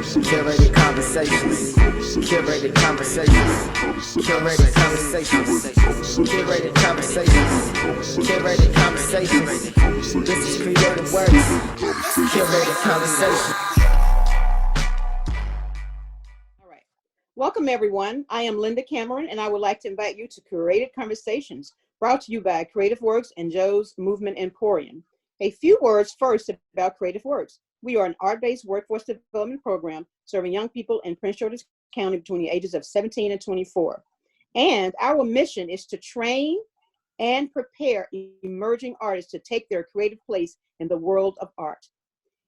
Curated conversations. Curated conversations. Curated conversations. Curated conversations. Curated conversations. This is CreativeWorks. Curated conversations. All right. Welcome, everyone. I am Linda Cameron, and I would like to invite you to Curated Conversations, brought to you by CreativeWorks and Joe's Movement Emporium. A few words first about CreativeWorks. We are an art-based workforce development program serving young people in Prince George's County between the ages of 17 and 24. And our mission is to train and prepare emerging artists to take their creative place in the world of art.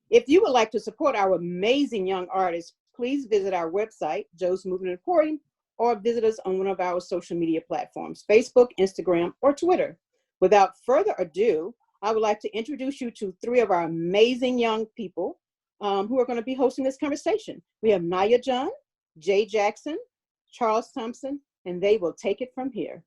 If you would like to support our amazing young artists, please visit our website, Joe's Movement Emporium, or visit us on one of our social media platforms, Facebook, Instagram, or Twitter. Without further ado, I would like to introduce you to three of our amazing young people who are going to be hosting this conversation. We have Naya John, Jay Jackson, Charles Thompson, and they will take it from here.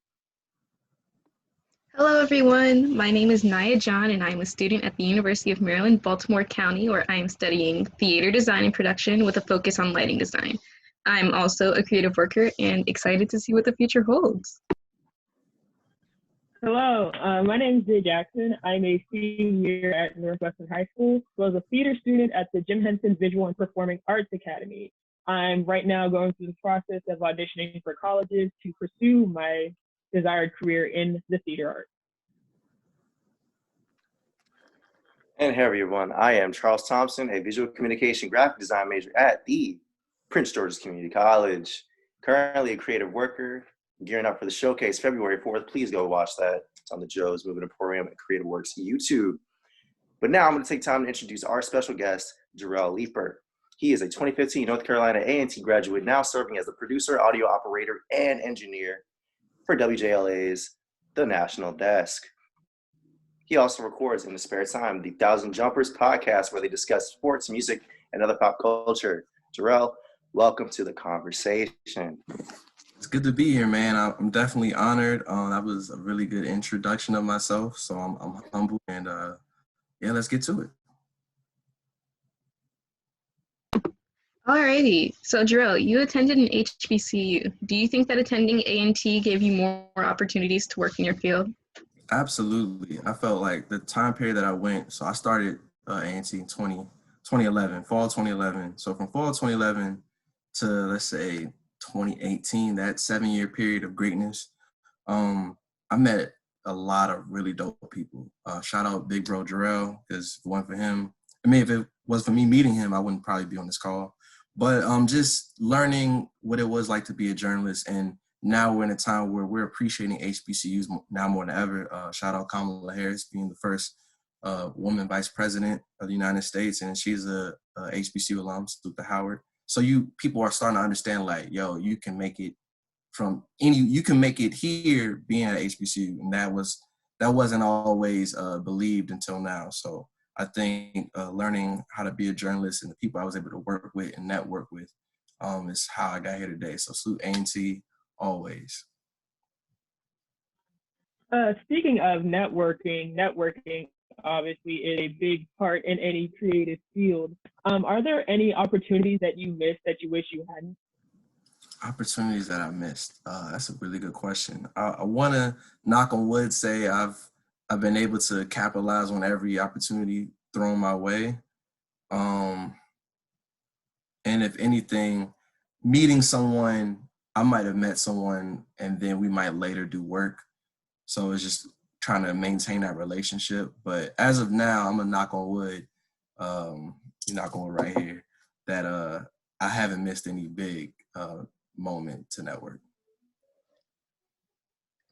Hello, everyone. My name is Naya John, and I'm a student at the University of Maryland, Baltimore County, where I am studying theater design and production with a focus on lighting design. I'm also a creative worker and excited to see what the future holds. Hello, my name is Jay Jackson. I'm a senior at Northwestern High School, as well as a theater student at the Jim Henson Visual and Performing Arts Academy. I'm right now going through the process of auditioning for colleges to pursue my desired career in the theater arts. And hey everyone, I am Charles Thompson, a visual communication graphic design major at the Prince George's Community College. Currently a creative worker, gearing up for the showcase February 4th. Please go watch that. It's on the Joe's Movement Emporium and CreativeWorks YouTube. But now I'm going to take time to introduce our special guest, Jerrell Leeper. He is a 2015 North Carolina A&T graduate, now serving as the producer, audio operator, and engineer for WJLA's The National Desk. He also records in his spare time the Thousand Jumpers podcast, where they discuss sports, music, and other pop culture. Jerrell, welcome to the conversation. It's good to be here, man. I'm definitely honored. That was a really good introduction of myself, so I'm humble, and yeah, let's get to it. Alrighty, so Jerrell, you attended an HBCU. Do you think that attending A&T gave you more opportunities to work in your field? Absolutely. I felt like the time period that I went, so I started A&T in 2011, fall 2011. So from fall 2011 to, let's say, 2018, that 7-year period of greatness, I met a lot of really dope people. Shout out Big Bro Jerrell, because if it wasn't for him, if it was for me meeting him, I wouldn't probably be on this call. But just learning what it was like to be a journalist, and now we're in a time where we're appreciating HBCUs now more than ever. Shout out Kamala Harris being the first woman vice president of the United States, and she's a HBCU alum, Luther Howard. So people are starting to understand, like, yo, you can make it you can make it here being at HBCU, and that wasn't always believed until now. So I think learning how to be a journalist and the people I was able to work with and network with is how I got here today. So salute A&T always. Speaking of networking obviously is a big part in any creative field. Are there any opportunities that you missed that you wish you hadn't? Opportunities that I missed. That's a really good question. I want to, knock on wood, say I've been able to capitalize on every opportunity thrown my way. And if anything, meeting someone, I might have met someone and then we might later do work. So it's just trying to maintain that relationship. But as of now, I'm gonna knock on wood, knock on wood right here, that I haven't missed any big moment to network.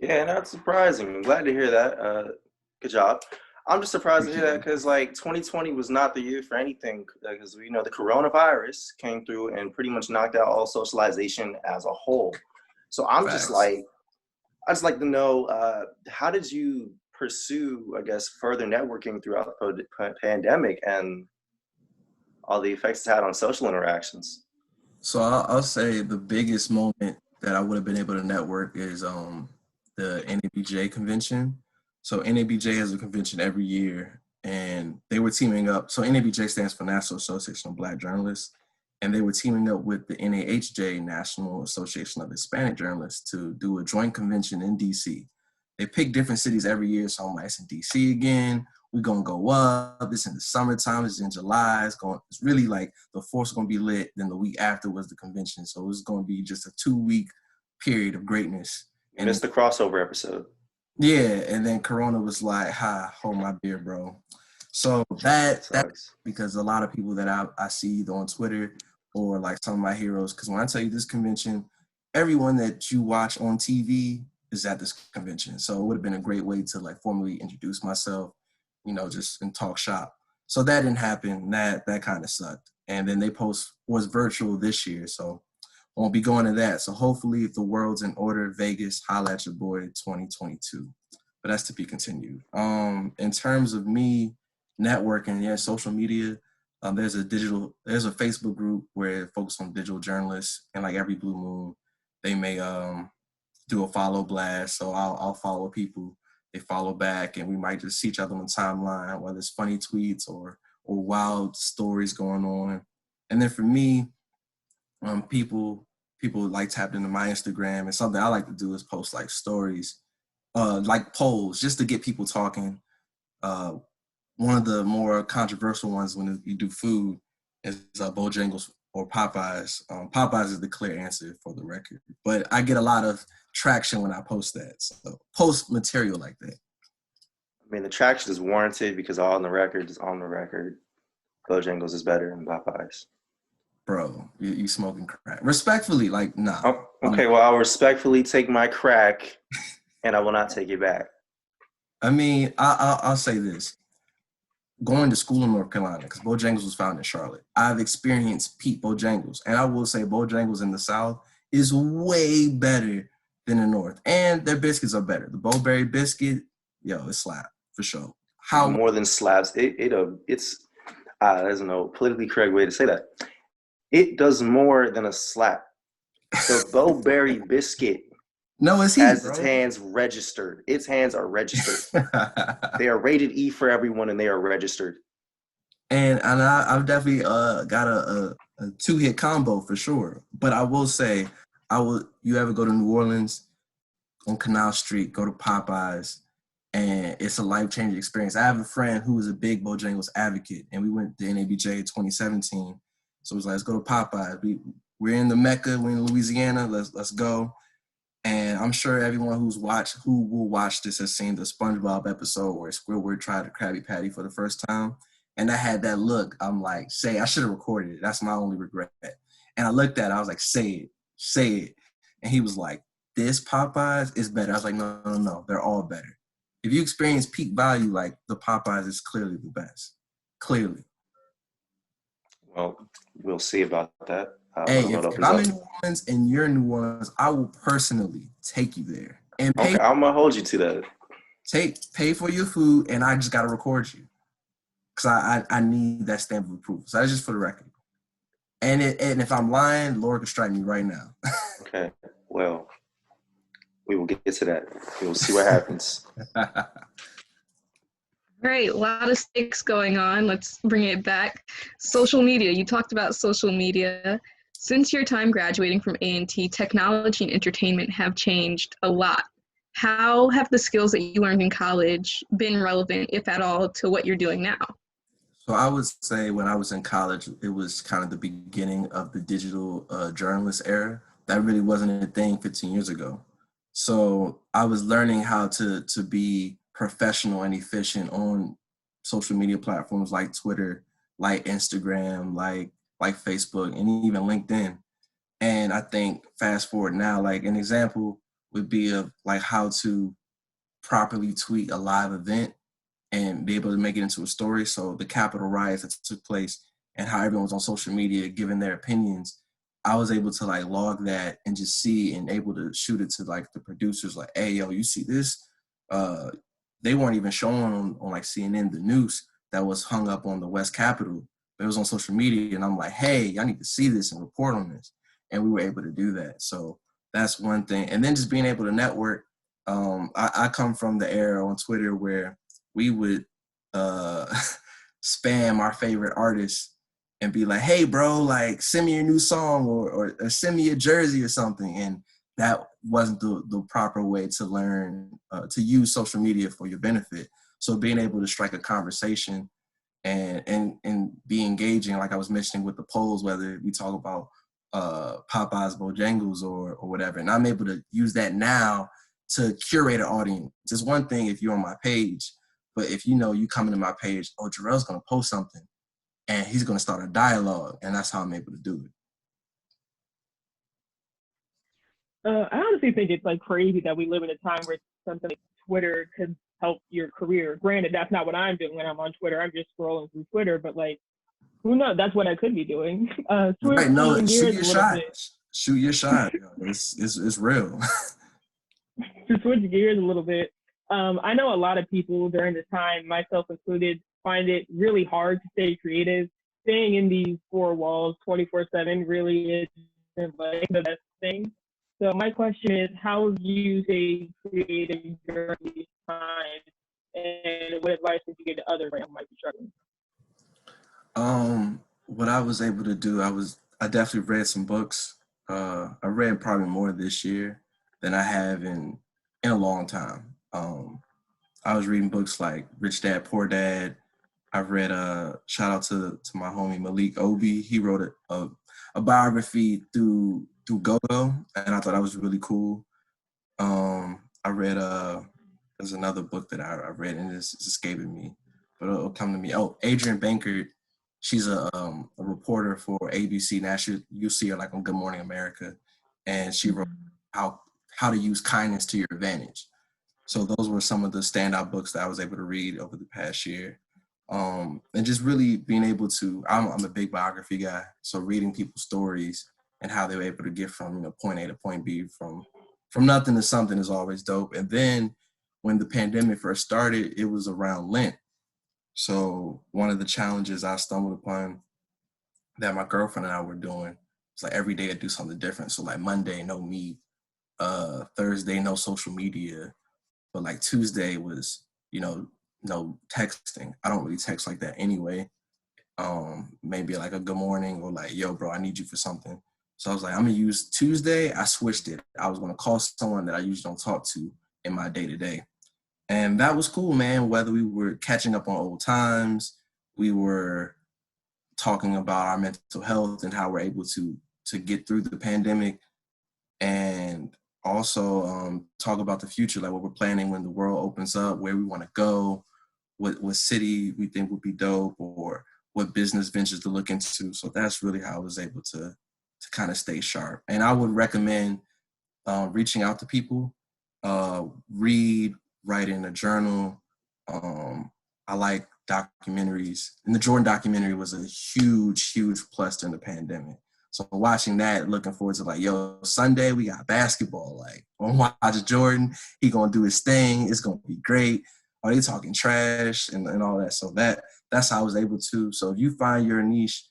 Yeah, not surprising. I'm glad to hear that. Good job. I'm just surprised to hear that because, like, 2020 was not the year for anything, because the coronavirus came through and pretty much knocked out all socialization as a whole. So I'm just like, I just like to know, how did you pursue, I guess, further networking throughout the pandemic and all the effects it's had on social interactions? So I'll say the biggest moment that I would have been able to network is the NABJ convention. So NABJ has a convention every year, and they were teaming up. So NABJ stands for National Association of Black Journalists, and they were teaming up with the NAHJ, National Association of Hispanic Journalists, to do a joint convention in DC. They pick different cities every year, so I'm like, it's in DC again. We're gonna go up. It's in the summertime. It's in July. It's really like the fourth's gonna be lit. Then the week after was the convention, so it's gonna be just a 2-week period of greatness. You missed the crossover episode. Yeah, and then Corona was like, "Ha, hold my beer, bro." So that's because a lot of people that I see either on Twitter or like some of my heroes. Because when I tell you this convention, everyone that you watch on TV is at this convention. So it would have been a great way to like formally introduce myself, you know, just and talk shop. So that didn't happen. That kind of sucked. And then they was virtual this year, so won't be going to that. So hopefully, if the world's in order, Vegas, holla at your boy 2022. But that's to be continued. In terms of me networking, yeah, social media. There's a Facebook group where it focuses on digital journalists, and like every blue moon, they may do a follow blast. So I'll follow people, they follow back, and we might just see each other on the timeline, whether it's funny tweets or wild stories going on. And then for me, people like tapped into my Instagram, and something I like to do is post like stories, like polls, just to get people talking. One of the more controversial ones when you do food is Bojangles or Popeyes. Popeyes is the clear answer for the record, but I get a lot of traction when I post that. So post material like that. I mean, the traction is warranted because on the record. Bojangles is better than Popeyes. Bro, you smoking crack. Respectfully, like, nah. Oh, okay, well, I'll respectfully take my crack, and I will not take it back. I mean, I'll say this. Going to school in North Carolina, because Bojangles was founded in Charlotte, I've experienced Pete Bojangles. And I will say Bojangles in the South is way better than the North. And their biscuits are better. The Bowberry biscuit, yo, it's slap, for sure. How more than slaps, it's there's no politically correct way to say that. It does more than a slap. The Bowberry biscuit has its hands registered. Its hands are registered. They are rated E for everyone, and they are registered. And I've definitely got a 2-hit combo for sure. But I will say, you ever go to New Orleans on Canal Street, go to Popeyes, and it's a life-changing experience. I have a friend who is a big Bojangles advocate, and we went to NABJ 2017. So it was like, let's go to Popeyes. We're in the Mecca, we're in Louisiana, let's go. And I'm sure everyone who will watch this has seen the SpongeBob episode where Squidward tried the Krabby Patty for the first time. And I had that look. I'm like, I should have recorded it. That's my only regret. And I looked at it. I was like, say it. And he was like, this Popeyes is better. I was like, no. They're all better. If you experience peak value, like the Popeyes is clearly the best. Clearly. Well, we'll see about that. Hey, if I'm in New Orleans and you're in New Orleans, I will personally take you there and pay. Okay, I'm gonna hold you to that. Pay for your food, and I just gotta record you because I need that stamp of approval. So that's just for the record. And if I'm lying, Lord can strike me right now. Okay, well, we will get to that. We'll see what happens. Right, a lot of stakes going on. Let's bring it back. Social media. You talked about social media. Since your time graduating from A&T, technology and entertainment have changed a lot. How have the skills that you learned in college been relevant, if at all, to what you're doing now? So I would say when I was in college, it was kind of the beginning of the digital journalist era. That really wasn't a thing 15 years ago. So I was learning how to be professional and efficient on social media platforms like Twitter, like Instagram, like Facebook, and even LinkedIn. And I think fast forward now, like an example would be of like how to properly tweet a live event and be able to make it into a story. So the Capitol riots that took place and how everyone was on social media giving their opinions, I was able to like log that and just see and able to shoot it to like the producers like, hey, yo, you see this? They weren't even showing on like CNN, the news that was hung up on the West Capitol. But it was on social media, and I'm like, hey, y'all need to see this and report on this. And we were able to do that. So that's one thing. And then just being able to network. I come from the era on Twitter where we would spam our favorite artists and be like, hey, bro, like send me your new song or send me a jersey or something. And that wasn't the proper way to learn, to use social media for your benefit. So being able to strike a conversation and be engaging, like I was mentioning with the polls, whether we talk about Popeyes, Bojangles, or whatever. And I'm able to use that now to curate an audience. It's one thing if you're on my page, but if you come into my page, oh, Jerrell's going to post something and he's going to start a dialogue, and that's how I'm able to do it. I honestly think it's like crazy that we live in a time where something like Twitter could help your career. Granted, that's not what I'm doing when I'm on Twitter. I'm just scrolling through Twitter, but like, who knows? That's what I could be doing. Right, no, shoot your shot. Bit. Shoot your shot. It's real. To switch gears a little bit, I know a lot of people during this time, myself included, find it really hard to stay creative. Staying in these four walls 24/7 really isn't like the best thing. So my question is, how do you stay creative during these times, and what advice would you give to others who might be struggling? What I was able to do, I definitely read some books. I read probably more this year than I have in a long time. I was reading books like Rich Dad, Poor Dad. I read shout out to my homie Malik Obi. He wrote a biography through Gogo, and I thought that was really cool. I read there's another book that I read, and it's escaping me, but it'll come to me. Oh, Adrienne Bankert. She's a reporter for ABC National. You see her like on Good Morning America, and she wrote how to use kindness to your advantage. So those were some of the standout books that I was able to read over the past year. And just really being able to, I'm a big biography guy. So reading people's stories and how they were able to get from, point A to point B, from nothing to something is always dope. And then when the pandemic first started, it was around Lent. So one of the challenges I stumbled upon that my girlfriend and I were doing was like every day I do something different. So like Monday, no meat, Thursday, no social media. But like Tuesday was, no texting. I don't really text like that anyway. Maybe like a good morning or like, yo, bro, I need you for something. So I was like, I'm gonna use Tuesday. I switched it. I was gonna call someone that I usually don't talk to in my day-to-day. And that was cool, man. Whether we were catching up on old times, we were talking about our mental health and how we're able to get through the pandemic, and also talk about the future, like what we're planning when the world opens up, where we want to go, what city we think would be dope, or what business ventures to look into. So that's really how I was able to kind of stay sharp. And I would recommend reaching out to people, read, write in a journal. I like documentaries. And the Jordan documentary was a huge, huge plus during the pandemic. So watching that, looking forward to like, yo, Sunday we got basketball. Like, I'm watching Jordan. He gonna do his thing. It's gonna be great. Are they talking trash and all that? So that's how I was able to. So if you find your niche,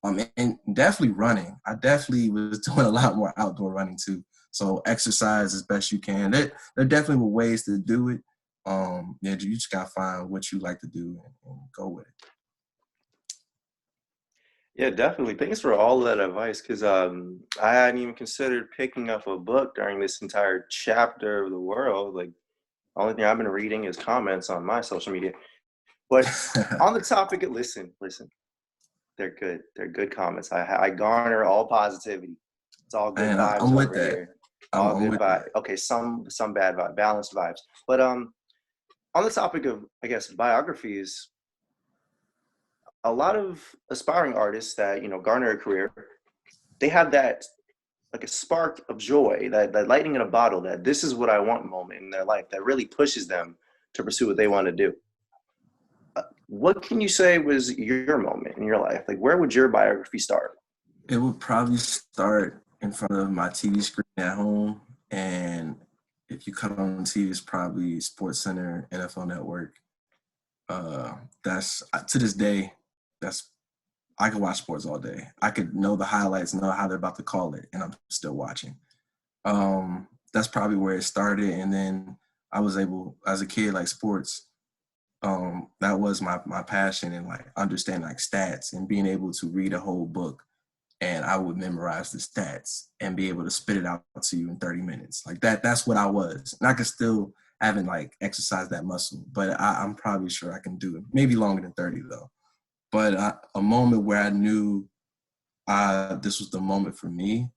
and definitely running. I definitely was doing a lot more outdoor running too. So exercise as best you can. There definitely were ways to do it. You just gotta find what you like to do and go with it. Yeah, definitely. Thanks for all of that advice, because I hadn't even considered picking up a book during this entire chapter of the world. Like, the only thing I've been reading is comments on my social media. But on the topic of listen, they're good. They're good comments. I garner all positivity. It's all good vibes I'm with over that. here. All good vibes. Okay, some bad vibes, balanced vibes. But on the topic of, I guess, biographies, a lot of aspiring artists that garner a career, they have that like a spark of joy, that lightning in a bottle, that this is what I want moment in their life that really pushes them to pursue what they want to do. What can you say was your moment in your life? Like, where would your biography start? It would probably start in front of my TV screen at home, and if you cut on the TV, it's probably SportsCenter, NFL Network. That's to this day. I could watch sports all day. I could know the highlights, know how they're about to call it, and I'm still watching. That's probably where it started. And then I was able, as a kid, like sports, that was my passion, and like understanding like stats and being able to read a whole book, and I would memorize the stats and be able to spit it out to you in 30 minutes. Like that's what I was. And I could still haven't like exercised that muscle, but I'm probably sure I can do it. Maybe longer than 30 though. But a moment where I knew this was the moment for me.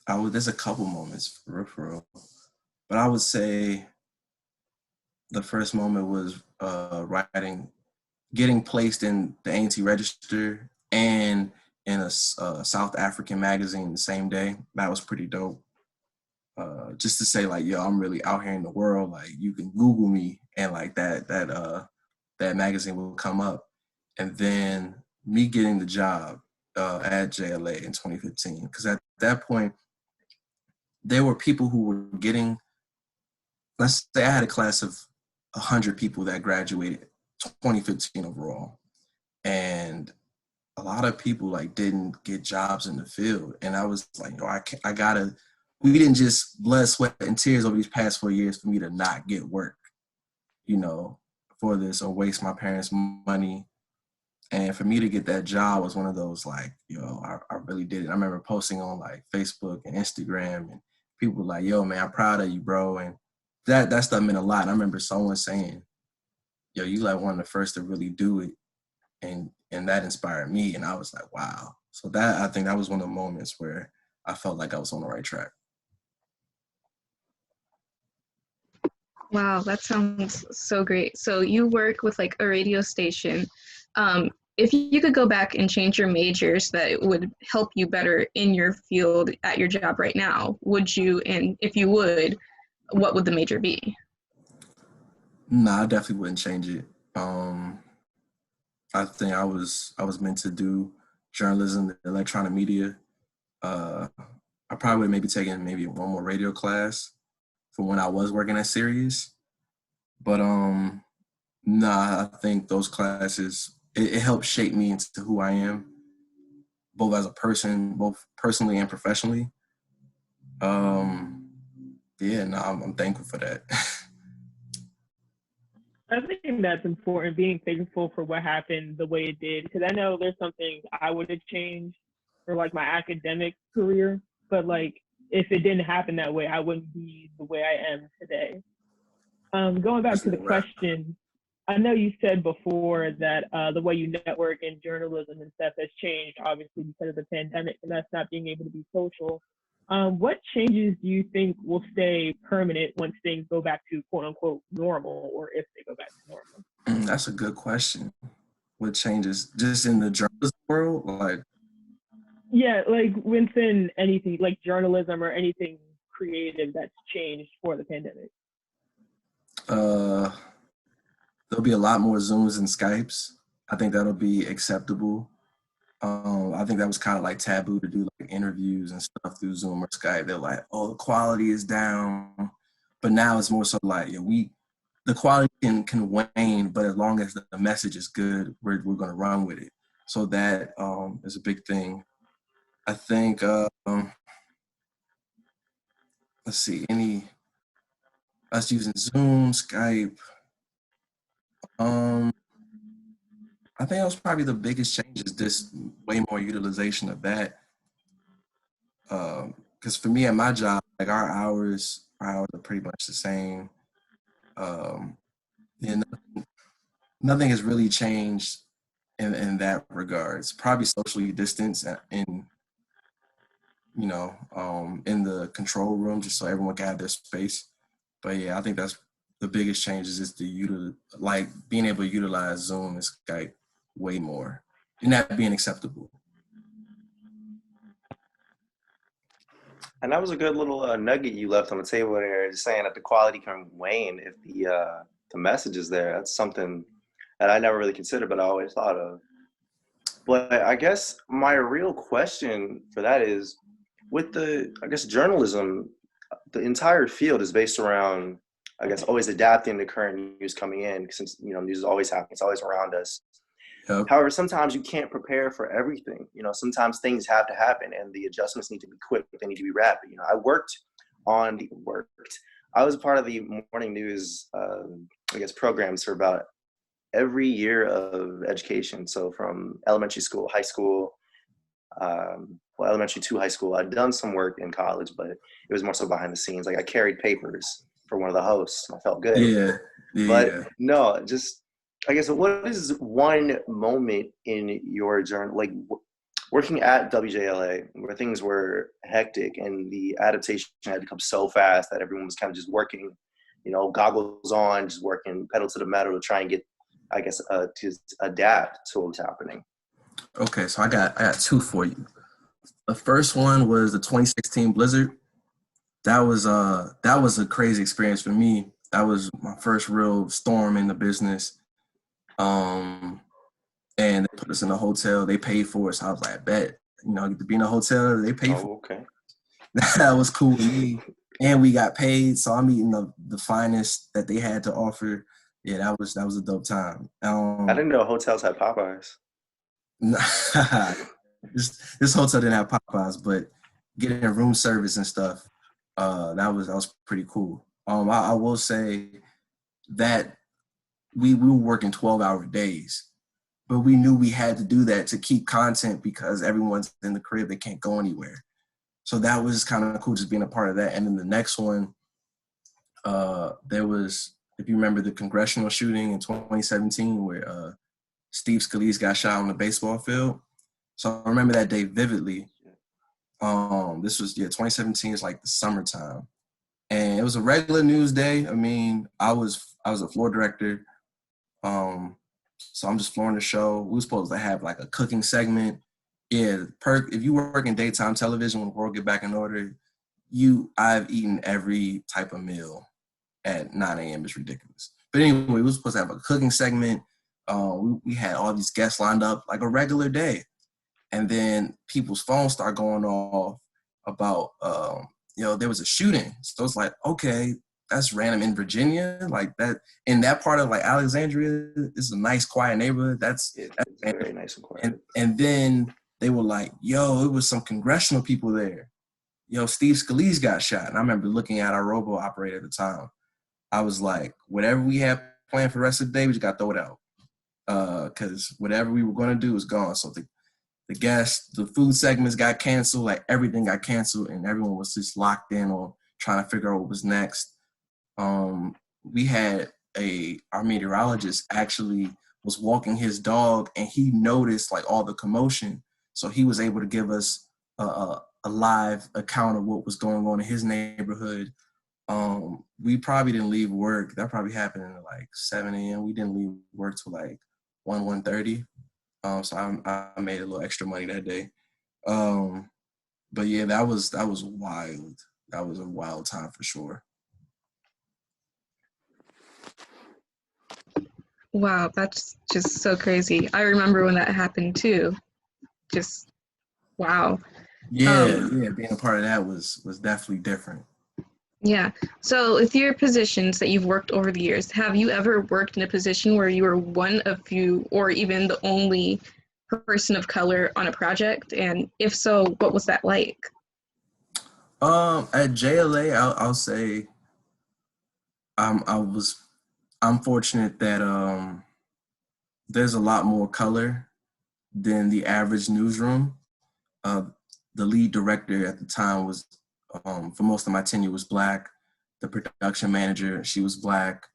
There's a couple moments for real. But I would say the first moment was getting placed in the A&T Register and in a South African magazine the same day. That was pretty dope. Just to say like, yo, I'm really out here in the world. Like you can Google me and like that magazine will come up. And then me getting the job at JLA in 2015. Because at that point, there were people who were getting, let's say I had a class of 100 people that graduated 2015 overall. And a lot of people like didn't get jobs in the field. And I was like, yo, we didn't just blood, sweat, and tears over these past 4 years for me to not get work, for this, or waste my parents' money. And for me to get that job was one of those like, I really did it. I remember posting on like Facebook and Instagram, and people were like, yo, man, I'm proud of you, bro. And that stuff meant a lot. And I remember someone saying, yo, you like one of the first to really do it. And that inspired me. And I was like, wow. So I think that was one of the moments where I felt like I was on the right track. Wow, that sounds so great. So you work with like a radio station. If you could go back and change your majors that would help you better in your field at your job right now, would you? And if you would, what would the major be? Nah, I definitely wouldn't change it. I think I was meant to do journalism, electronic media. I probably would maybe taken maybe one more radio class from when I was working at Sirius. But I think those classes, it helped shape me into who I am, both as a person, both personally and professionally. I'm thankful for that. I think that's important, being thankful for what happened the way it did, because I know there's some things I would have changed for like my academic career, but like if it didn't happen that way, I wouldn't be the way I am today. Going back to the question, I know you said before that the way you network in journalism and stuff has changed, obviously, because of the pandemic and us not being able to be social. What changes do you think will stay permanent once things go back to quote unquote normal, or if they go back to normal? That's a good question. What changes just in the journalism world? Like, yeah, like within anything like journalism or anything creative that's changed for the pandemic. There'll be a lot more Zooms and Skypes. I think that'll be acceptable. I think that was kind of like taboo to do like interviews and stuff through Zoom or Skype. They're like, oh, the quality is down. But now it's more so like, the quality can wane, but as long as the message is good, we're going to run with it. So that is a big thing. I think, let's see, us using Zoom, Skype. I think that was probably the biggest change, is this way more utilization of that. Because for me at my job, like our hours are pretty much the same. Nothing has really changed in that regards. Probably socially distanced in the control room, just so everyone can have their space. But yeah, I think that's the biggest change, is just being able to utilize Zoom and Skype way more, and that being acceptable. And that was a good little nugget you left on the table there, just saying that the quality can wane if the message is there. That's something that I never really considered, but I always thought of. But I guess my real question for that is, with journalism, the entire field is based around, always adapting to current news coming in, since, news is always happening. It's always around us. Yep. However, sometimes you can't prepare for everything. Sometimes things have to happen and the adjustments need to be quick. They need to be rapid. I I was part of the morning news, I guess, programs for about every year of education. So from elementary school, high school, well, elementary to high school. I'd done some work in college, but it was more so behind the scenes. Like I carried papers for one of the hosts. I felt good. Yeah, But yeah. no, just, I guess, what is one moment in your journey, like working at WJLA, where things were hectic and the adaptation had to come so fast that everyone was kind of just working, goggles on, just working pedal to the metal to try and get, I guess, to adapt to what was happening. Okay, so I got two for you. The first one was the 2016 blizzard. That was a crazy experience for me. That was my first real storm in the business. And they put us in a hotel. They paid for it, so I was like, I bet, I get to be in a hotel. They paid for it. Okay. That was cool to me. And we got paid, so I'm eating the finest that they had to offer. Yeah, that was a dope time. I didn't know hotels had Popeyes. This hotel didn't have Popeyes, but getting room service and stuff, that was pretty cool. I will say that we were working 12-hour days, but we knew we had to do that to keep content because everyone's in the crib, they can't go anywhere. So that was kind of cool, just being a part of that. And then the next one, there was, if you remember, the congressional shooting in 2017 where Steve Scalise got shot on the baseball field. So I remember that day vividly. This was 2017. It's like the summertime, and it was a regular news day. I mean, I was a floor director, so I'm just flooring the show. We were supposed to have like a cooking segment. Yeah, if you work in daytime television when the world get back in order, I've eaten every type of meal at 9 a.m. It's ridiculous. But anyway, we were supposed to have a cooking segment. We had all these guests lined up like a regular day. And then people's phones start going off about, there was a shooting. So it's like, okay, that's random in Virginia. Like that, in that part of like Alexandria, is a nice, quiet neighborhood. That's very nice and quiet. And then they were like, yo, it was some congressional people there. Yo, Steve Scalise got shot. And I remember looking at our robo operator at the time. I was like, whatever we have planned for the rest of the day, we just got to throw it out. Because whatever we were going to do was gone. So the guests, the food segments got canceled, like everything got canceled, and everyone was just locked in on trying to figure out what was next. We had our meteorologist actually was walking his dog, and he noticed like all the commotion. So he was able to give us a live account of what was going on in his neighborhood. We probably didn't leave work. That probably happened at like 7 a.m. We didn't leave work till like 1:30. So I made a little extra money that day. But yeah, that was wild. That was a wild time for sure. Wow, that's just so crazy. I remember when that happened too. Just wow. Yeah, being a part of that was definitely different. Yeah. So with your positions that you've worked over the years, have you ever worked in a position where you were one of few or even the only person of color on a project? And if so, what was that like? At JLA, I'll say I'm fortunate that there's a lot more color than the average newsroom. The lead director at the time was, for most of my tenure, was Black. The production manager, she was Black.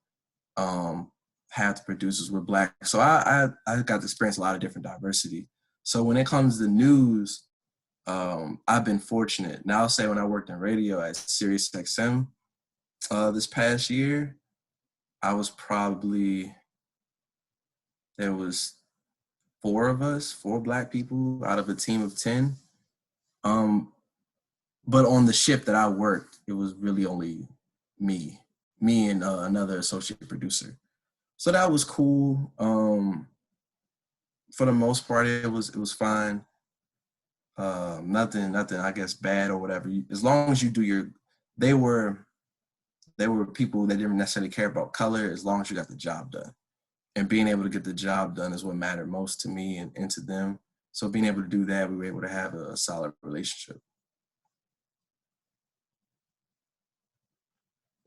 Half the producers were Black. So I got to experience a lot of different diversity. So when it comes to news, I've been fortunate. Now I'll say when I worked in radio at Sirius XM this past year, there was 4 of us, 4 Black people out of a team of 10. But on the shift that I worked, it was really only me and another associate producer. So that was cool. For the most part, it was fine. Nothing, I guess, bad or whatever. As long as you do they were people that didn't necessarily care about color, as long as you got the job done. And being able to get the job done is what mattered most to me and to them. So being able to do that, we were able to have a solid relationship.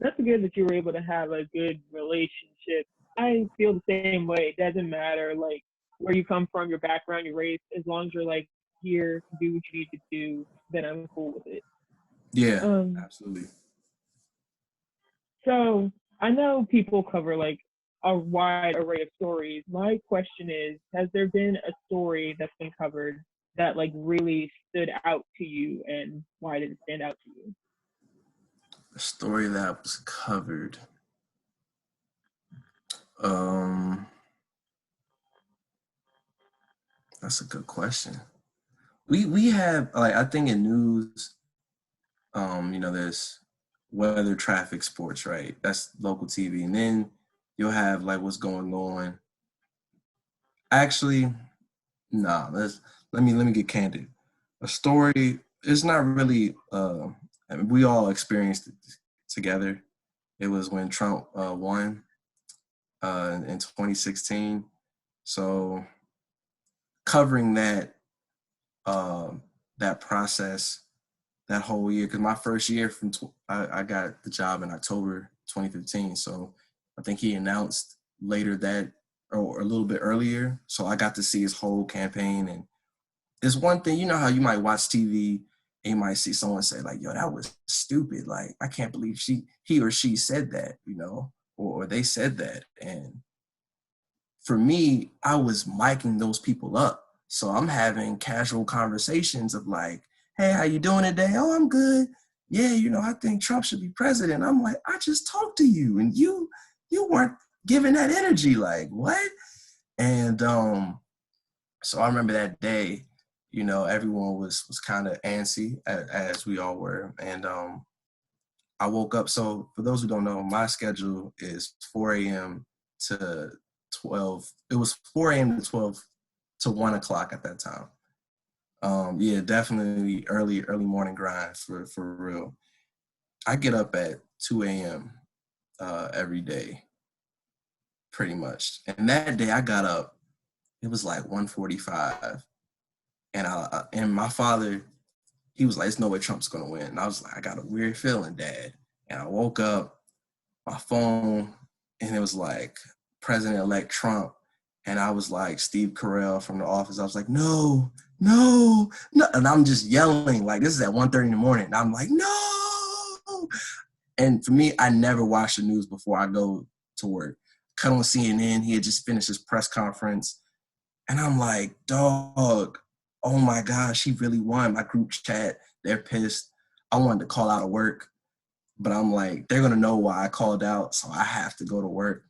That's good that you were able to have a good relationship. I feel the same way. It doesn't matter like where you come from, your background, your race, as long as you're like here to do what you need to do, then I'm cool with it. Yeah, Um, absolutely. so I know people cover like a wide array of stories. My question is, has there been a story that's been covered that like really stood out to you, and why did it stand out to you? A story that was covered. Um, that's a good question. We have, like, I think in news, there's weather, traffic, sports, right? That's local TV, and then you'll have like what's going on. Actually, nah. Let me get candid. A story is not really. I mean, we all experienced it together. It was when Trump won in 2016. So covering that process that whole year, because my first year I got the job in October 2015. So I think he announced later that or a little bit earlier. So I got to see his whole campaign. And it's one thing, you know how you might watch TV and you might see someone say like, yo, that was stupid. Like, I can't believe he or she said that, or they said that. And for me, I was miking those people up. So I'm having casual conversations of like, hey, how you doing today? Oh, I'm good. Yeah, I think Trump should be president. I'm like, I just talked to you and you weren't giving that energy. Like, what? And so I remember that day, everyone was kind of antsy as we all were. And I woke up. So for those who don't know, my schedule is 4 a.m. to 12. It was 4 a.m. to 12 to 1 o'clock at that time. Yeah, definitely early morning grind for real. I get up at 2 a.m. Every day, pretty much. And that day I got up, it was like 1:45. And my father, he was like, "There's no way Trump's gonna win." And I was like, "I got a weird feeling, Dad." And I woke up, my phone, and it was like President-elect Trump. And I was like Steve Carell from The Office. I was like, no. And I'm just yelling, like, this is at 1:30 in the morning. And I'm like, no. And for me, I never watch the news before I go to work. Cut on CNN, he had just finished his press conference. And I'm like, dog, oh my gosh, he really won. My group chat, they're pissed. I wanted to call out of work, but I'm like, they're gonna know why I called out, so I have to go to work.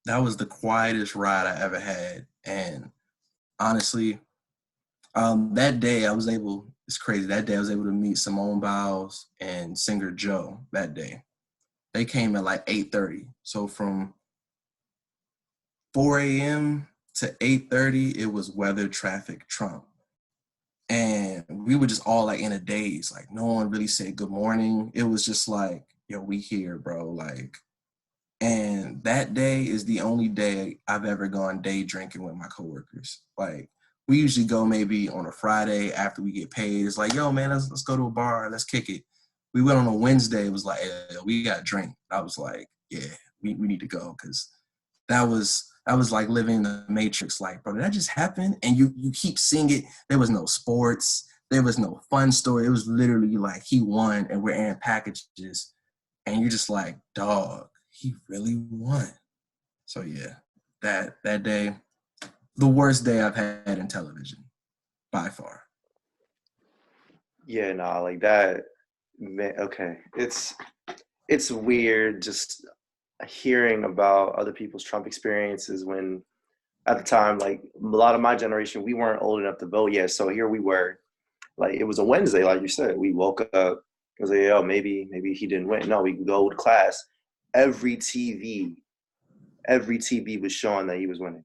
That was the quietest ride I ever had. And honestly, that day it's crazy, that day I was able to meet Simone Biles and singer Joe that day. They came at like 8:30. So from 4 a.m. to 8:30, it was weather, traffic, Trump. And we were just all like in a daze. Like no one really said good morning. It was just like, yo, we here, bro. Like, and that day is the only day I've ever gone day drinking with my coworkers. Like we usually go maybe on a Friday after we get paid. It's like, yo, man, let's go to a bar, let's kick it. We went on a Wednesday. It was like, hey, we got to drink. I was like, yeah, we need to go, because that was like living in the Matrix. Like, bro, did that just happen? And you keep seeing it. There was no sports. There was no fun story. It was literally like he won and we're in packages. And you're just like, dog, he really won. So yeah, that day, the worst day I've had in television, by far. Yeah, no, like that. Man, okay, it's weird just hearing about other people's Trump experiences when at the time, like a lot of my generation, we weren't old enough to vote yet. So here we were, like it was a Wednesday, like you said. We woke up, it was like, oh, maybe he didn't win. No, we go to class. Every TV was showing that he was winning.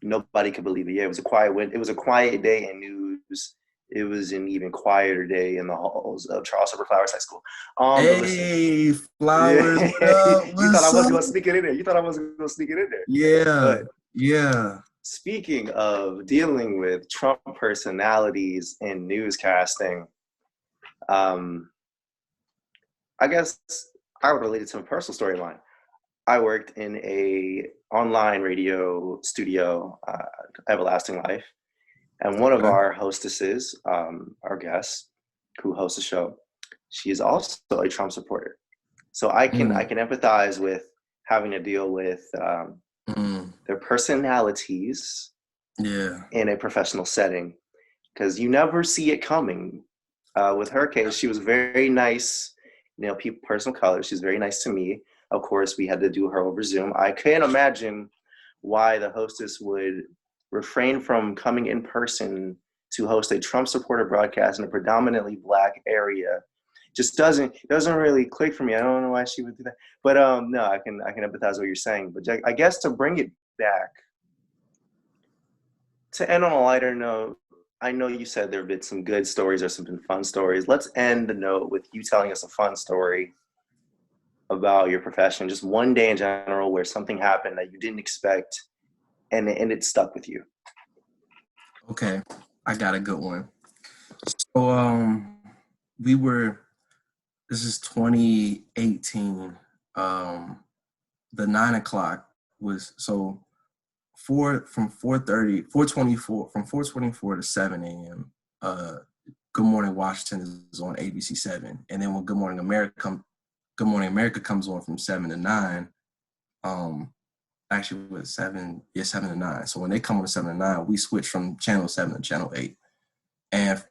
Nobody could believe it. Yeah, it was a quiet win. It was a quiet day in news. It was an even quieter day in the halls of Charles Herbert Flowers High School. Hey, Flowers, Yeah. what You thought I up? wasn't going to sneak it in there. Yeah, But yeah. speaking of dealing with Trump personalities in newscasting, I guess I would relate it to a personal story of mine. I worked in a online radio studio, Everlasting Life, and one of Okay. our hostesses, our guest, who hosts the show, she is also a Trump supporter. So I can empathize with having to deal with their personalities in a professional setting, because you never see it coming. With her case, she was very nice, person of color. She's very nice to me. Of course, we had to do her over Zoom. I can't imagine why the hostess would refrain from coming in person to host a Trump supporter broadcast in a predominantly Black area. Just doesn't really click for me. I don't know why she would do that. But no, I can empathize with what you're saying. But I guess to bring it back, to end on a lighter note, I know you said there have been some good stories or some fun stories. Let's end the note with you telling us a fun story about your profession, just one day in general where something happened that you didn't expect and it stuck with you. Okay, I got a good one. So this is 2018. The 9 o'clock was from 4:24 to 7 a.m. Good Morning Washington is on ABC 7, and then when Good Morning America comes on from 7 to 9. Actually, with 7 to 9. So when they come on 7 to 9, we switch from channel 7 to channel 8, and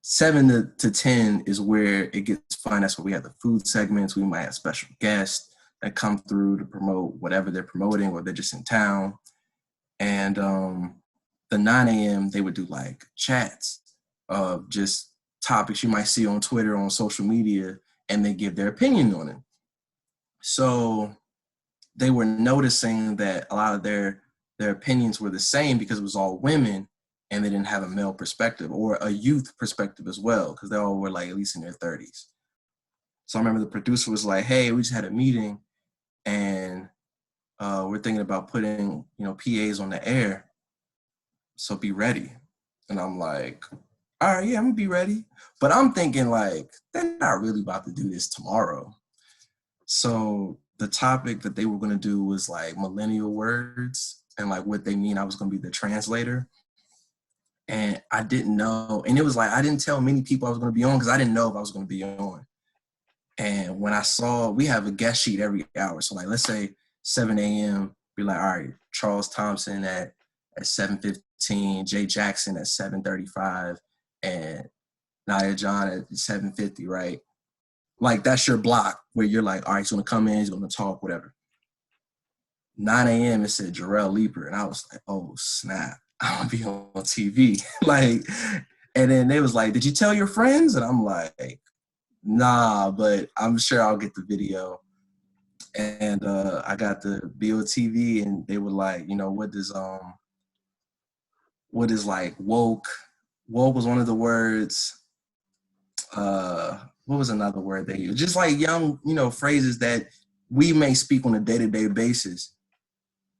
7 to 10 is where it gets fun. That's where we have the food segments. We might have special guests that come through to promote whatever they're promoting, or they're just in town. And the 9 a.m., they would do like chats of just topics you might see on Twitter, on social media, and they give their opinion on it. So they were noticing that a lot of their opinions were the same because it was all women, and they didn't have a male perspective or a youth perspective as well, because they all were like at least in their 30s. So I remember the producer was like, hey, we just had a meeting, and we're thinking about putting, PAs on the air, so be ready. And I'm like, all right, yeah, I'm gonna be ready. But I'm thinking like, they're not really about to do this tomorrow. So the topic that they were gonna do was like millennial words and like what they mean. I was gonna be the translator. And I didn't know. And it was like, I didn't tell many people I was gonna be on because I didn't know if I was gonna be on. And when I saw, we have a guest sheet every hour. So like, let's say 7 a.m., be like, all right, Charles Thompson at 7:15, Jay Jackson at 7:35, and Nia John at 7:50, right? Like, that's your block where you're like, all right, he's gonna come in, he's gonna talk, whatever. 9 a.m., it said Jerrell Leeper, and I was like, oh, snap, I'm gonna be on TV. Like, and then they was like, did you tell your friends? And I'm like, nah, but I'm sure I'll get the video. And I got the BOTV, and they were like, what is like woke? Woke was one of the words. What was another word they used? Just like young, phrases that we may speak on a day-to-day basis,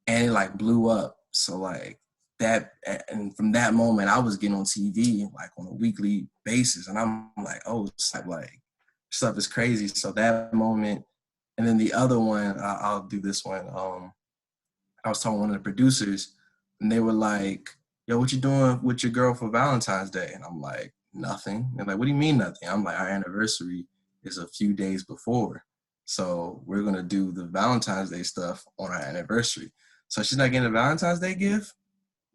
and it like blew up. So like that, and from that moment, I was getting on TV like on a weekly basis, and I'm like, oh, like stuff is crazy. So that moment, and then the other one, I'll do this one. I was talking to one of the producers, and they were like, yo, what you doing with your girl for Valentine's Day? And I'm like, nothing. They're like, what do you mean nothing? I'm like, our anniversary is a few days before, so we're gonna do the Valentine's Day stuff on our anniversary. So she's not getting a Valentine's Day gift?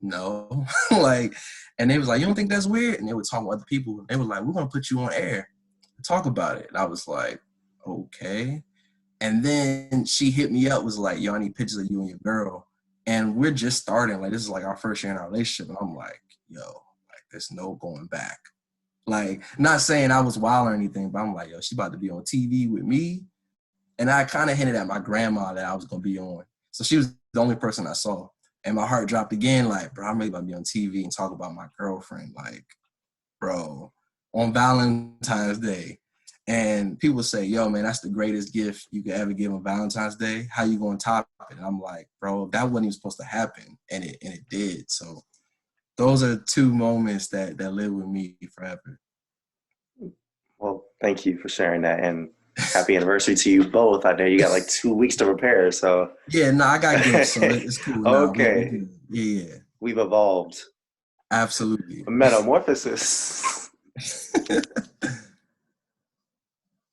No. Like, and they was like, you don't think that's weird? And they were talking to other people, and they were like, we're gonna put you on air to talk about it. And I was like, okay. And then she hit me up, was like, yo, I need pictures of you and your girl. And we're just starting. Like, this is like our first year in our relationship. And I'm like, yo, like, there's no going back. Like, not saying I was wild or anything, but I'm like, yo, she about to be on TV with me. And I kind of hinted at my grandma that I was going to be on. So she was the only person I saw. And my heart dropped again, like, bro, I'm really about to be on TV and talk about my girlfriend. Like, bro, on Valentine's Day. And people say, yo, man, that's the greatest gift you could ever give on Valentine's Day. How you going to top it? And I'm like, bro, that wasn't even supposed to happen. And it did. So those are two moments that live with me forever. Well, thank you for sharing that. And Happy anniversary to you both. I know you got like 2 weeks to prepare, so. Yeah, no, I got gifts, so it's cool. No, we Okay, good. Yeah, we've evolved. absolutely. Metamorphosis.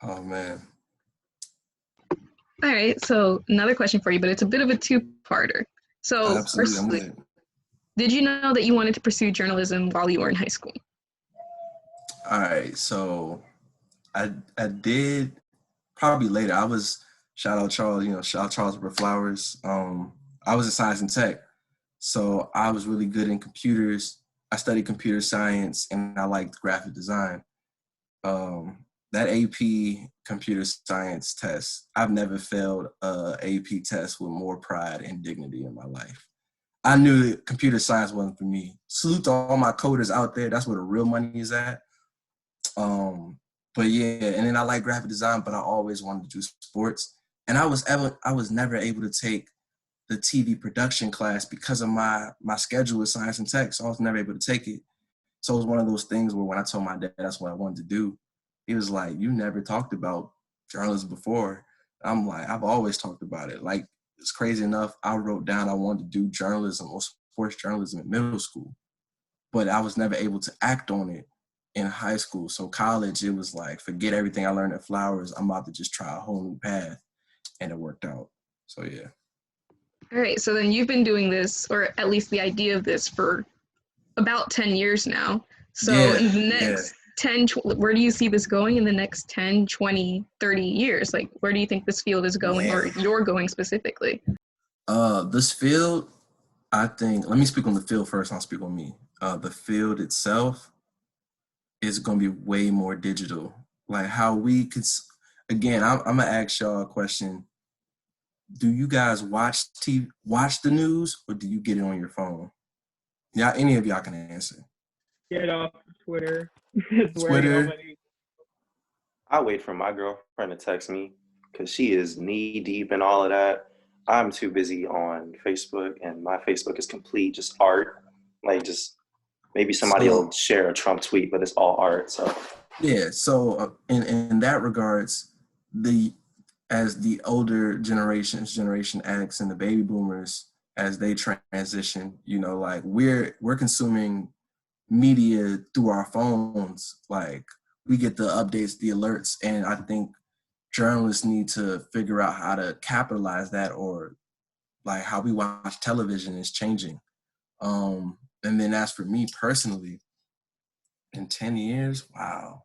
Oh man. All right, so another question for you, but it's a bit of a two-parter. So Absolutely. I'm firstly, good. did you know that you wanted to pursue journalism while you were in high school? All right, so I did probably later. I was shout out Charles, shout out Charles for flowers. I was in science and tech, so I was really good in computers. I studied computer science and I liked graphic design. That AP computer science test, I've never failed a AP test with more pride and dignity in my life. I knew that computer science wasn't for me. Salute to all my coders out there. That's where the real money is at. But yeah, and then I like graphic design, but I always wanted to do sports. And I was never able to take the TV production class because of my schedule with science and tech. So I was never able to take it. So it was one of those things where when I told my dad that's what I wanted to do, he was like, "You never talked about journalism before." I'm like, "I've always talked about it." Like, it's crazy enough, I wrote down I wanted to do journalism or sports journalism in middle school, but I was never able to act on it in high school. So college, it was like, forget everything I learned at Flowers. I'm about to just try a whole new path, and it worked out. So yeah. All right, so then you've been doing this, or at least the idea of this, for about 10 years now. So in the Yeah. next 10, where do you see this going in the next 10, 20, 30 years? Like, where do you think this field is going, or you're going specifically? This field, I think, let me speak on the field first, I'll speak on me. The field itself is going to be way more digital. Like how we could, again, I'm going to ask y'all a question. Do you guys watch the news, or do you get it on your phone? Yeah, any of y'all can answer. Get off Twitter. Twitter. I wait for my girlfriend to text me because she is knee deep in all of that. I'm too busy on Facebook, and my Facebook is complete just art. Like, just maybe somebody will share a Trump tweet, but it's all art. So yeah. So in that regards, as the older generations, Generation X and the baby boomers, as they transition, like we're consuming media through our phones. Like we get the updates, the alerts, and I think journalists need to figure out how to capitalize that, or like how we watch television is changing. And then as for me personally, in 10 years, wow.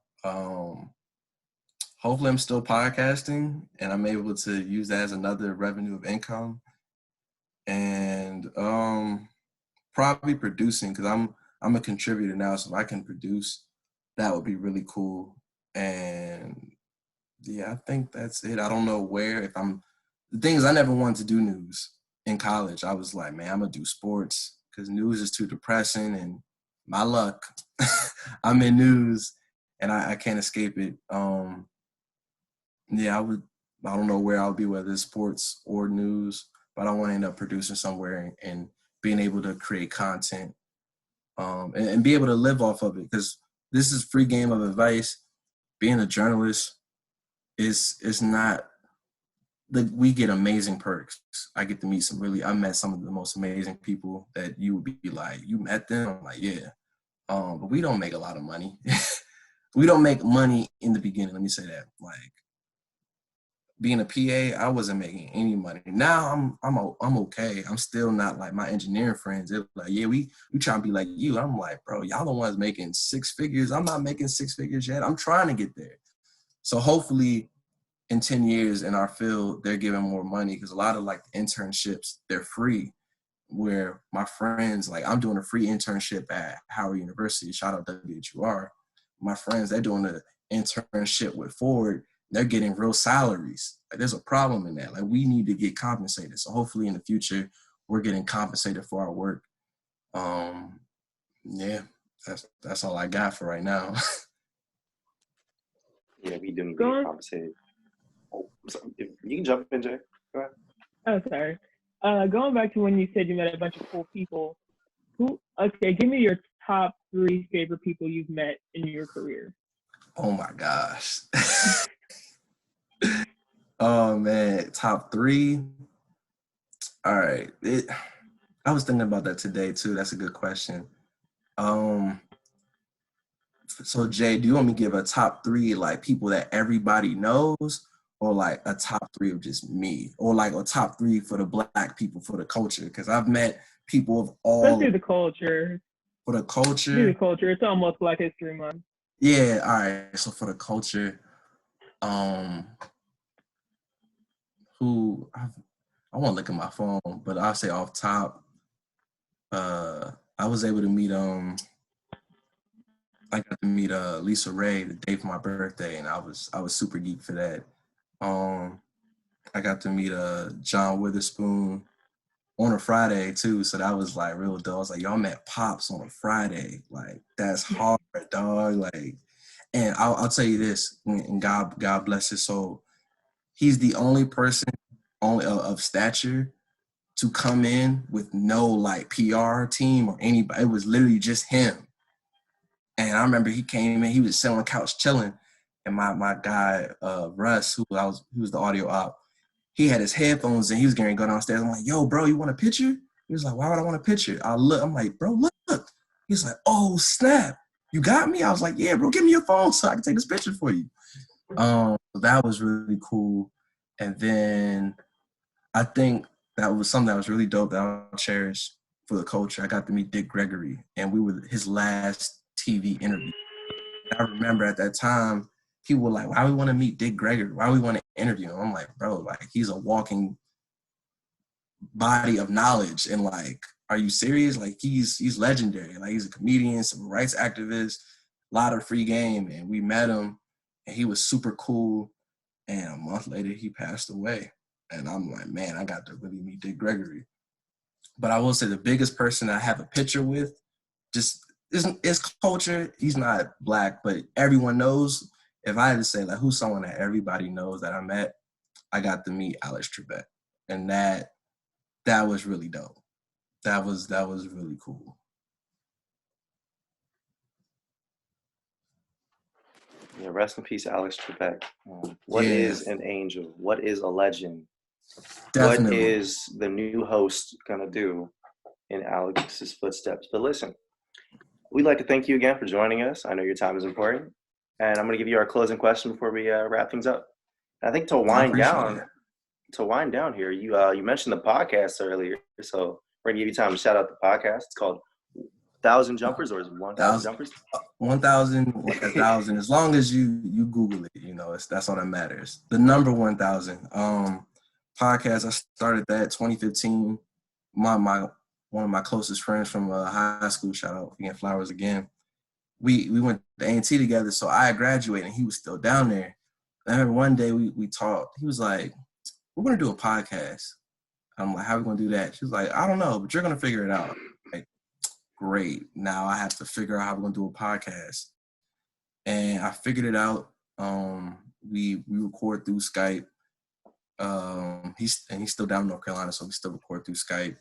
Hopefully I'm still podcasting and I'm able to use that as another revenue of income. And probably producing, because I'm a contributor now, so if I can produce, that would be really cool. And yeah, I think that's it. I don't know where. The thing is, I never wanted to do news in college. I was like, man, I'm gonna do sports because news is too depressing, and my luck, I'm in news and I can't escape it. Yeah, I don't know where I'll be, whether it's sports or news, but I want to end up producing somewhere and being able to create content, and be able to live off of it. Because this is free game of advice. Being a journalist is not, we get amazing perks. I get to meet I met some of the most amazing people that you would be like, you met them? I'm like, yeah. But we don't make a lot of money. We don't make money in the beginning. Let me say that. Like, being a PA, I wasn't making any money. Now I'm okay. I'm still not like my engineering friends. They're like, yeah, we trying to be like you. I'm like, bro, y'all the ones making 6 figures. I'm not making 6 figures yet. I'm trying to get there. So hopefully in 10 years in our field, they're giving more money, because a lot of like internships, they're free. Where my friends, like I'm doing a free internship at Howard University. Shout out WJLA. My friends, they're doing an internship with Ford. They're getting real salaries. Like, there's a problem in that. Like, we need to get compensated. So hopefully in the future, we're getting compensated for our work. Yeah, that's all I got for right now. yeah, we do need to get compensated. Oh, you can jump in, Jay. Go ahead. Oh, sorry. Going back to when you said you met a bunch of cool people, give me your top 3 favorite people you've met in your career. Oh my gosh. Oh man, top three. All right. I was thinking about that today too. That's a good question. Um, so Jay, do you want me to give a top three like people that everybody knows, or like a top three of just me, or like a top three for the Black people for the culture? Because I've met people of Let's all do the culture. for the Do the culture. culture. It's almost Black History Month. Yeah. All right. So for the culture, um, who I want to look at my phone, but I'll say off top. I was able to meet I got to meet Lisa Ray the day for my birthday, and I was super geek for that. I got to meet John Witherspoon on a Friday too, so that was like real dope. I was like, y'all met Pops on a Friday, like that's hard, dog. Like, and I'll tell you this, and God bless his soul. He's the only person only of stature to come in with no like PR team or anybody. It was literally just him. And I remember he came in, he was sitting on the couch chilling. And my guy, Russ, who was the audio op, he had his headphones and he was getting to go downstairs. I'm like, yo, bro, you want a picture? He was like, why would I want a picture? I'm like, bro, look. He's like, oh, snap. You got me? I was like, yeah, bro, give me your phone so I can take this picture for you. That was really cool. And then I think that was something that was really dope that I'll cherish for the culture. I got to meet Dick Gregory, and we were his last TV interview. And I remember at that time, people were like, why we want to meet Dick Gregory? Why we want to interview him? I'm like, bro, like he's a walking body of knowledge. And like, are you serious? Like he's legendary. Like he's a comedian, civil rights activist, a lot of free game. And we met him and he was super cool. And a month later, he passed away. And I'm like, man, I got to really meet Dick Gregory. But I will say the biggest person I have a picture with just is culture. He's not Black, but everyone knows. If I had to say like who's someone that everybody knows that I met, I got to meet Alex Trebek. And that was really dope. That was really cool. Yeah, rest in peace, Alex Trebek. What is an angel? What is a legend? Definitely. What is the new host gonna do in Alex's footsteps? But listen, we'd like to thank you again for joining us. I know your time is important, and I'm gonna give you our closing question before we wrap things up. I think to wind down here, you mentioned the podcast earlier, so we're gonna give you time to shout out the podcast. It's called 1,000 Jumpers, or is it 1,000 Jumpers? 1,000, 1,000. As long as you Google it, that's all that matters. The number 1,000. Podcast. I started that 2015. One of my closest friends from high school. Shout out again, Flowers again. We went to A&T together, so I graduated and he was still down there. I remember one day we talked. He was like, "We're gonna do a podcast." I'm like, "How are we gonna do that?" She was like, "I don't know, but you're gonna figure it out." Like, great. Now I have to figure out how we're gonna do a podcast. And I figured it out. We record through Skype. He's still down in North Carolina, so we still record through Skype.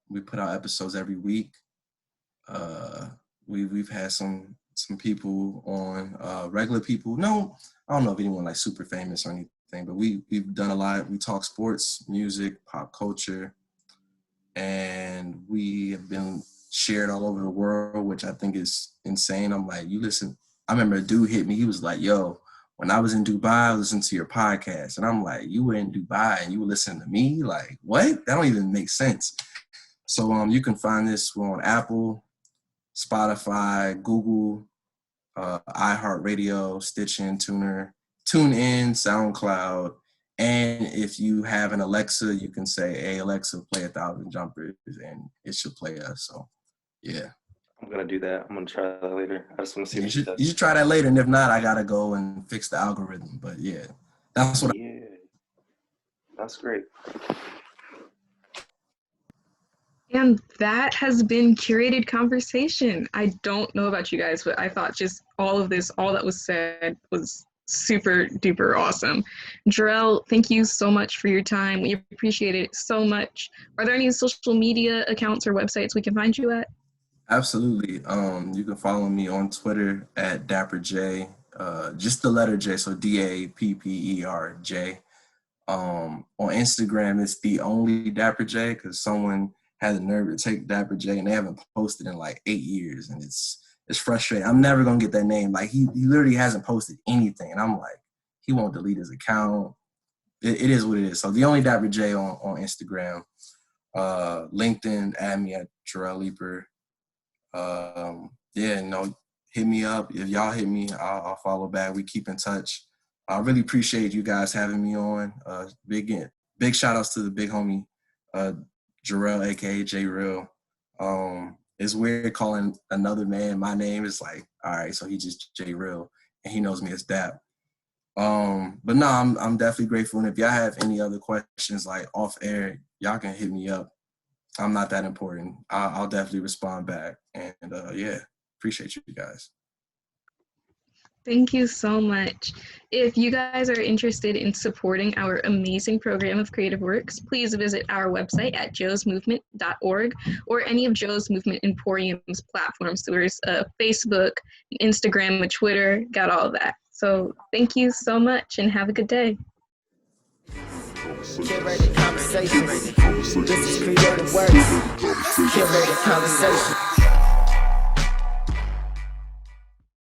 We put out episodes every week. We've had some people on, regular people. No, I don't know if anyone like super famous or anything, but we've done a lot. We talk sports, music, pop culture, and we have been shared all over the world, which I think is insane. I'm like, you listen. I remember a dude hit me. He was like, yo, when I was in Dubai, I listened to your podcast. And I'm like, you were in Dubai and you were listening to me? Like, what? That don't even make sense. So you can find this. We're on Apple, Spotify, Google, iHeartRadio, Stitcher, TuneIn, SoundCloud. And if you have an Alexa, you can say, hey, Alexa, play 1,000 Jumpers, and it should play us. So, yeah. I'm going to do that. I'm going to try that later. I just want to see what she does. You should try that later, and if not, I got to go and fix the algorithm. But, yeah, that's what that's great. And that has been Curated Conversation. I don't know about you guys, but I thought just all that was said was super duper awesome. Jerrell, thank you so much for your time. We appreciate it so much. Are there any social media accounts or websites we can find you at? Absolutely. You can follow me on Twitter at DapperJ, just the letter J, so DAPPERJ. On Instagram, it's the only Dapper J, because someone had the nerve to take Dapper J and they haven't posted in like 8 years, and it's frustrating. I'm never gonna get that name. Like he literally hasn't posted anything, and I'm like, he won't delete his account. It is what it is. So the only Dapper J on Instagram. LinkedIn, add me at Jerrell Leeper. Hit me up. If y'all hit me, I'll follow back. We keep in touch. I really appreciate you guys having me on. Big shout outs to the big homie, Jerrell, aka J-Real. It's weird calling another man my name. It's like, all right, so he just J-Real, and he knows me as Dap. But no, I'm definitely grateful. And if y'all have any other questions, like off air, y'all can hit me up. I'm not that important. I'll definitely respond back. And appreciate you guys. Thank you so much. If you guys are interested in supporting our amazing program of CreativeWorks, please visit our website at joesmovement.org or any of Joe's Movement Emporium's platforms. There's Facebook, Instagram, and Twitter, got all that. So thank you so much and have a good day. Curated Conversations. This is CreativeWorks. Curated Conversations.